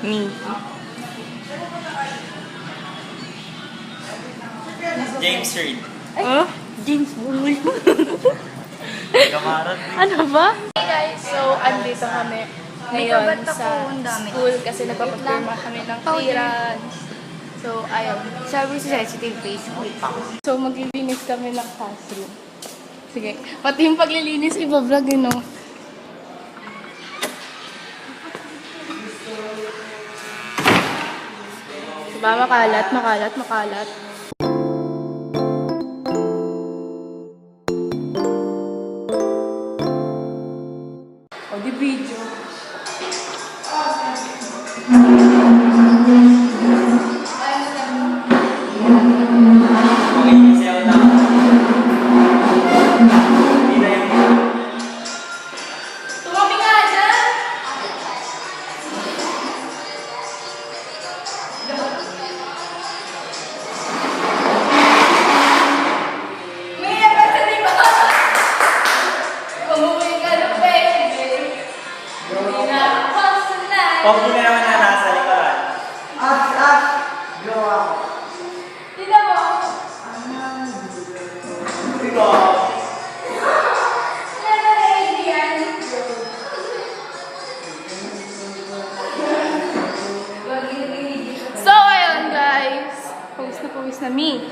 Me. James Reid. Oh? James Bull. Kamaran. Ano ba? Hey guys, so andito kami ngayon sa school kasi nagpapapirma kami ng clearance. So, ayun. Sabi sa sensitive face, So, maglilinis kami ng classroom. Sige. Pati yung paglilinis, ibablog yun, no? Diba? Makalat, makalat, makalat. O, di video. Pag mo naman na nasa likuran. Tignan mo. So, ayun guys. Pawis na me.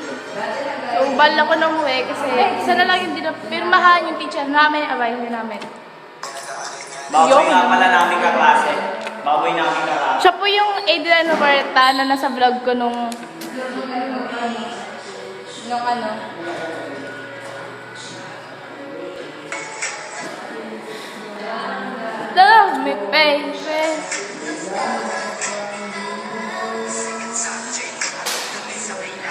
So, bal ako ng uwi kasi isa na lang yung pinirmahan yung teacher namin, advisor namin. Baboy nga pala namin kaklase. Baboy namin kaklase. Siya po yung Adrian Roberta na nasa vlog ko nung ano. Love me, baby.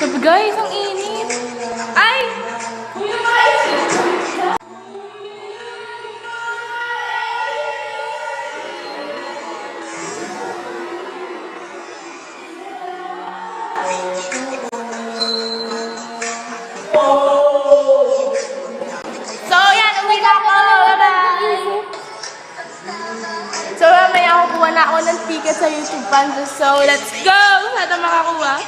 Sabi guys, ang init. Ay! Kuya guys! So, yan. Uwi na ako. Bye-bye. So, mamaya kukuha na ako ng ticket sa YouTube fan. So, let's go! Sana makakuha.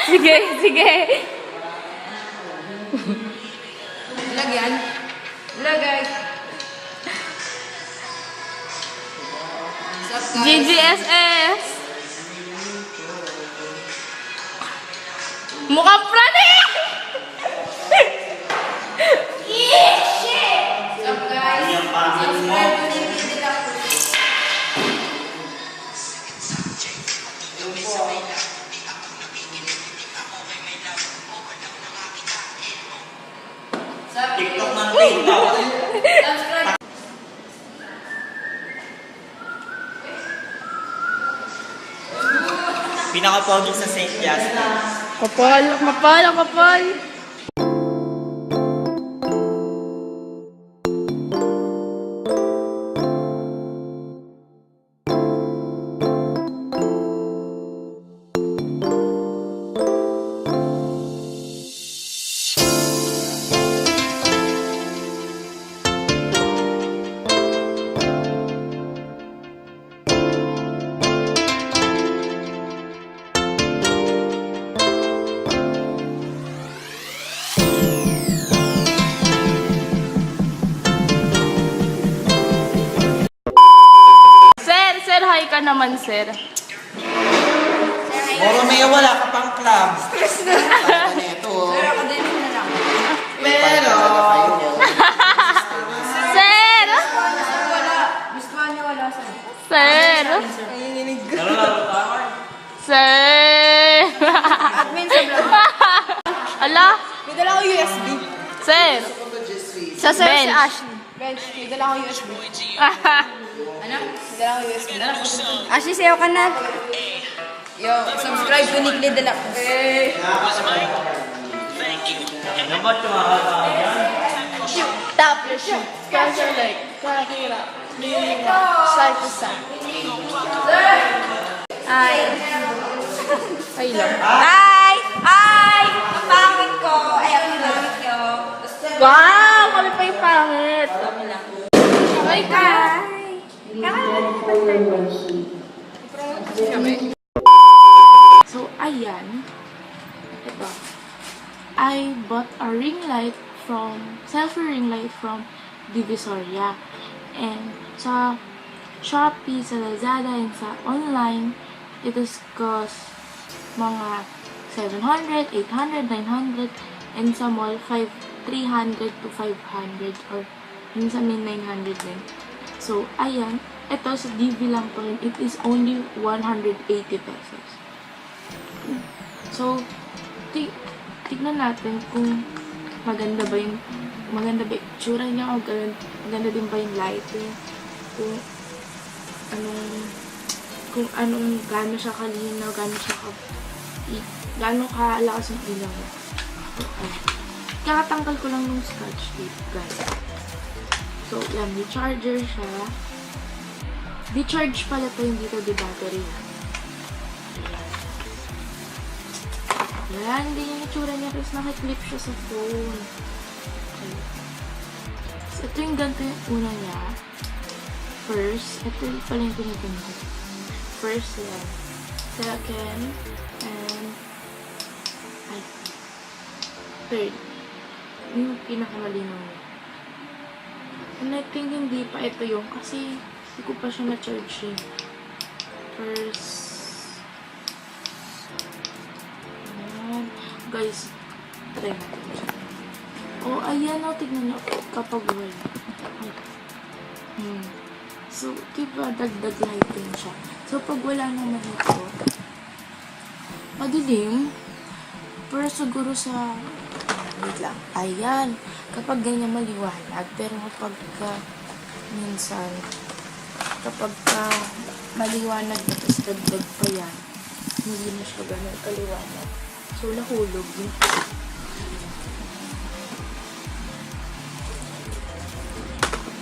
Sige, sige. Lagyan. Lagay. GGSS. Mukhang praning! Shit! Sup guys? Yung pangit mo. Subscribe to Dela Cruz. TikTok ng TikTok. Subscribe. Pinaka-pogi sa St. Justin. Kapal, kapal, kapal. Hi ka naman, sir. Moro may wala ka pang club. Stress na. Ano nito? Pero academic na lang. Pero. Sir! Wala. Gusto niya wala sa. Sir! Nanginginig. Sir! Admin sa vlog. Ala? May dala ko USB. Sir. Sa sir si Bench. Ashley. Bench, may dala akong USB. Ano? May dala akong USB. Ashley, sayo ka na. Yo, subscribe to Nicole Dela Cruz. Ano ba ito mga yan? Tap your shoe. Cross your leg. Kahirap. Side to side. Ay. Ay lang. Ay! Ay! Ang pangit ko. Ay, ang pangit ko. Wow! Kami pa yung pangit. Ay, ka. So, ayan. Ito. I bought a ring light selfie ring light from Divisoria. And sa Shopee, sa Lazada, and sa online, it is cost mga 700, 800, 900, and sa mall, 300 to 500, or minsan may 900 din. So, ayan. Ito, sa DV lang to, it is only 180 pesos. So, tignan natin kung maganda ba yung itsura niya, o maganda din ba yung lighting, kung gaano siya kalinaw, gaano kalakas yung ilaw. Okay. Kakatanggal ko lang yung scotch tape, guys. So, yan, may charger siya. Di-charge pala ito, hindi ito di-battery. Yan, hindi yung itsura niya, kasi nakaklip siya sa phone. Okay. So, ito yung ganito yung una niya. First, ito yung pala yung pinipinto. First, yan. Second, and third. Yung pinakamalinaw niya. And I think hindi pa ito yung, kasi hindi ko pa siya na-charge eh. First, ayan. Guys, try natin siya. Oh, ayan o, tignan nyo kapag wala. So, diba, dagdag lighting siya. So, pag wala naman ito, madilim, pero siguro sa, wait lang, ayan, kapag ganyan maliwanag, pero kapag minsan, kapag maliwanag na, tapos dagdag pa yan, hindi na siya ganun kaliwanag. So, nahulog yun.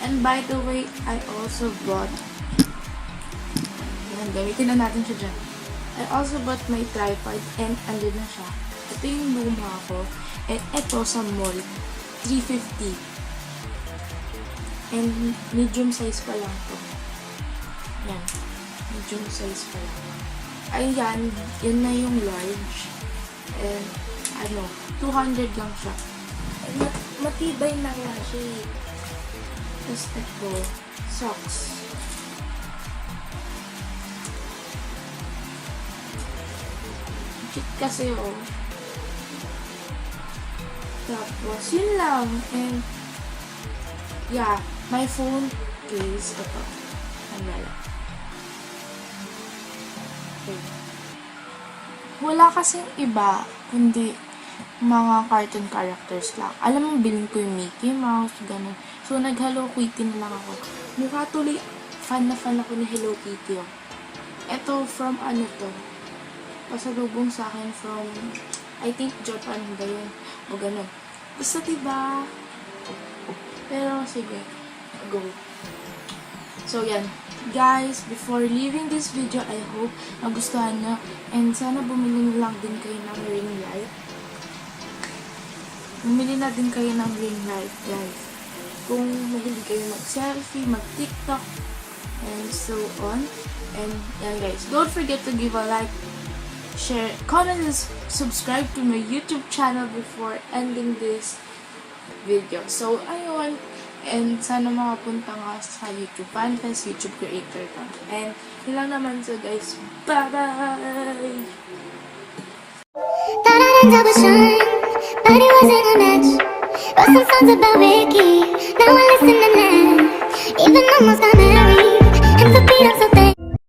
And by the way, I also bought, yan, gamitin na natin siya dyan. I also bought my tripod, and andun na siya. Ito yung luma ko, and ito sa mall, 350. And medium size pa lang to. Yan, medium size pa lang. Ayan, yan na yung large. And, 200 lang siya. And, matibay na nga siya. Tapos ito, socks. Cute kasi, oh. Tapos, yun lang. And, yeah, my phone case, ito. Ano lang. Okay. Wala kasing iba, kundi mga cartoon characters lang. Alam mo, bilhin ko yung Mickey Mouse, ganun. So, nag-Hello Kitty na lang ako. Mukha tuloy, fan na fan ako ni Hello Kitty, oh. Ito, from ano to? Pasalubong sa akin from, I think, Japan ba yun? O ganun. Basta, diba? Pero, sige. Go. So, yan. Guys, before leaving this video, I hope nagustuhan nyo. And sana bumili na lang din kayo ng ring light. Bumili na din kayo ng ring light, guys. Kung mahilig kayo mag-selfie, mag-TikTok, and so on. And, yan guys. Don't forget to give a like, share, comment, and subscribe to my YouTube channel before ending this video. So, ayun. And sana makapunta nga sa YouTube fanfest, YouTube creator ka. And yun lang naman. So guys, bye-bye! Thought I'd end up with Shine, but it wasn't a match. Wrote some songs about Ricky, now I listen to that. Even almost got married, and for Pete I'm so thankful.